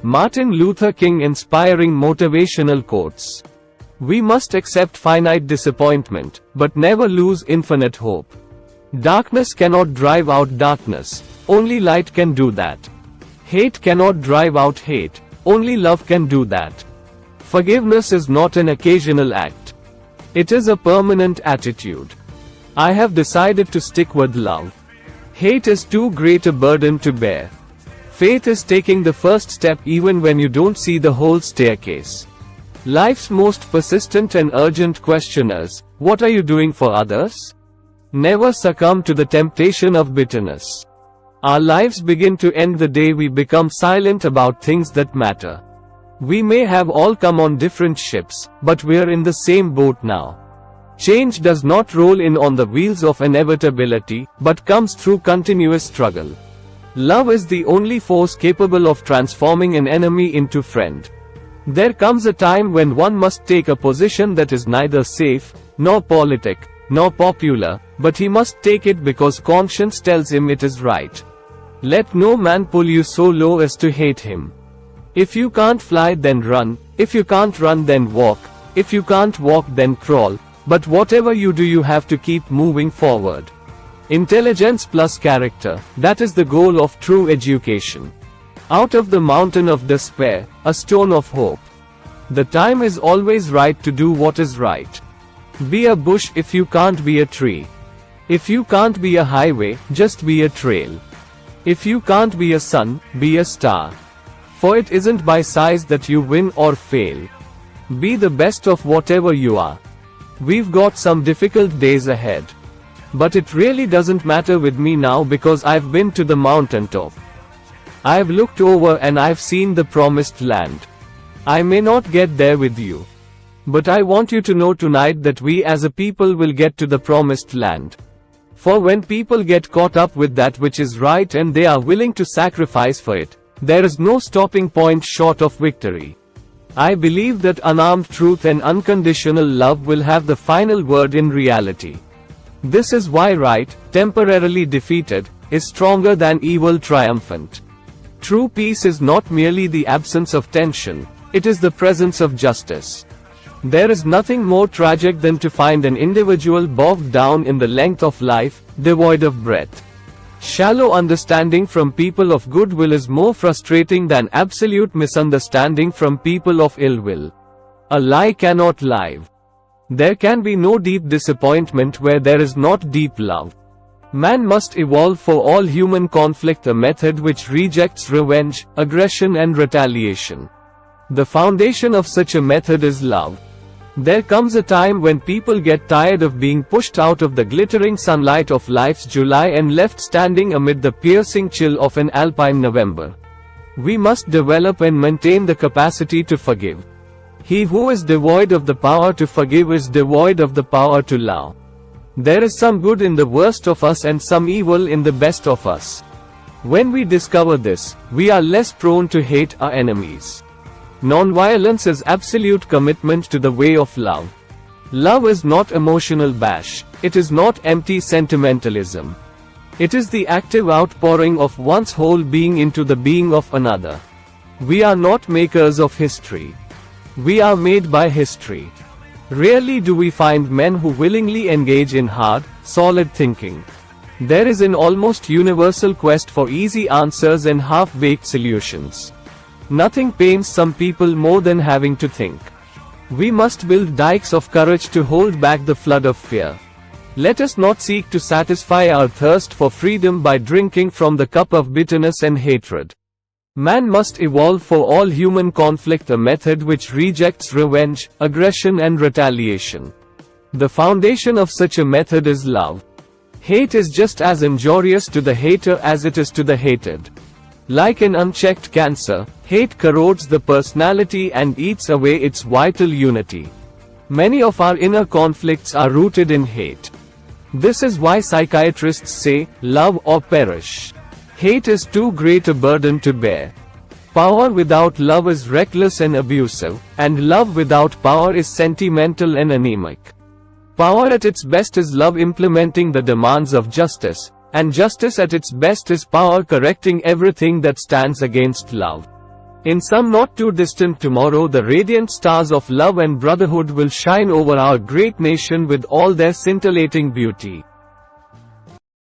Martin Luther King inspiring motivational quotes. We must accept finite disappointment, but never lose infinite hope. Darkness cannot drive out darkness, only light can do that. Hate cannot drive out hate, only love can do that. Forgiveness is not an occasional act. It is a permanent attitude. I have decided to stick with love. Hate is too great a burden to bear. Faith is taking the first step even when you don't see the whole staircase. Life's most persistent and urgent question is, what are you doing for others? Never succumb to the temptation of bitterness. Our lives begin to end the day we become silent about things that matter. We may have all come on different ships, but we're in the same boat now. Change does not roll in on the wheels of inevitability, but comes through continuous struggle. Love is the only force capable of transforming an enemy into friend. There comes a time when one must take a position that is neither safe, nor politic, nor popular, but he must take it because conscience tells him it is right. Let no man pull you so low as to hate him. If you can't fly, then run. If you can't run, then walk. If you can't walk, then crawl. But whatever you do, you have to keep moving forward. Intelligence plus character, that is the goal of true education. Out of the mountain of despair, a stone of hope. The time is always right to do what is right. Be a bush if you can't be a tree. If you can't be a highway, just be a trail. If you can't be a sun, be a star. For it isn't by size that you win or fail. Be the best of whatever you are. We've got some difficult days ahead. But it really doesn't matter with me now because I've been to the mountaintop. I've looked over and I've seen the promised land. I may not get there with you. But I want you to know tonight that we as a people will get to the promised land. For when people get caught up with that which is right and they are willing to sacrifice for it, there is no stopping point short of victory. I believe that unarmed truth and unconditional love will have the final word in reality. This is why right, temporarily defeated, is stronger than evil triumphant. True peace is not merely the absence of tension, it is the presence of justice. There is nothing more tragic than to find an individual bogged down in the length of life, devoid of breath. Shallow understanding from people of goodwill is more frustrating than absolute misunderstanding from people of ill will. A lie cannot live. There can be no deep disappointment where there is not deep love. Man must evolve for all human conflict a method which rejects revenge, aggression and retaliation. The foundation of such a method is love. There comes a time when people get tired of being pushed out of the glittering sunlight of life's July and left standing amid the piercing chill of an alpine November. We must develop and maintain the capacity to forgive. He who is devoid of the power to forgive is devoid of the power to love. There is some good in the worst of us and some evil in the best of us. When we discover this, we are less prone to hate our enemies. Nonviolence is absolute commitment to the way of love. Love is not emotional bash. It is not empty sentimentalism. It is the active outpouring of one's whole being into the being of another. We are not makers of history. We are made by history. Rarely do we find men who willingly engage in hard, solid thinking. There is an almost universal quest for easy answers and half-baked solutions. Nothing pains some people more than having to think. We must build dikes of courage to hold back the flood of fear. Let us not seek to satisfy our thirst for freedom by drinking from the cup of bitterness and hatred. Man must evolve for all human conflict a method which rejects revenge, aggression and retaliation. The foundation of such a method is love. Hate is just as injurious to the hater as it is to the hated. Like an unchecked cancer, hate corrodes the personality and eats away its vital unity. Many of our inner conflicts are rooted in hate. This is why psychiatrists say, love or perish. Hate is too great a burden to bear. Power without love is reckless and abusive, and love without power is sentimental and anemic. Power at its best is love implementing the demands of justice, and justice at its best is power correcting everything that stands against love. In some not too distant tomorrow, the radiant stars of love and brotherhood will shine over our great nation with all their scintillating beauty.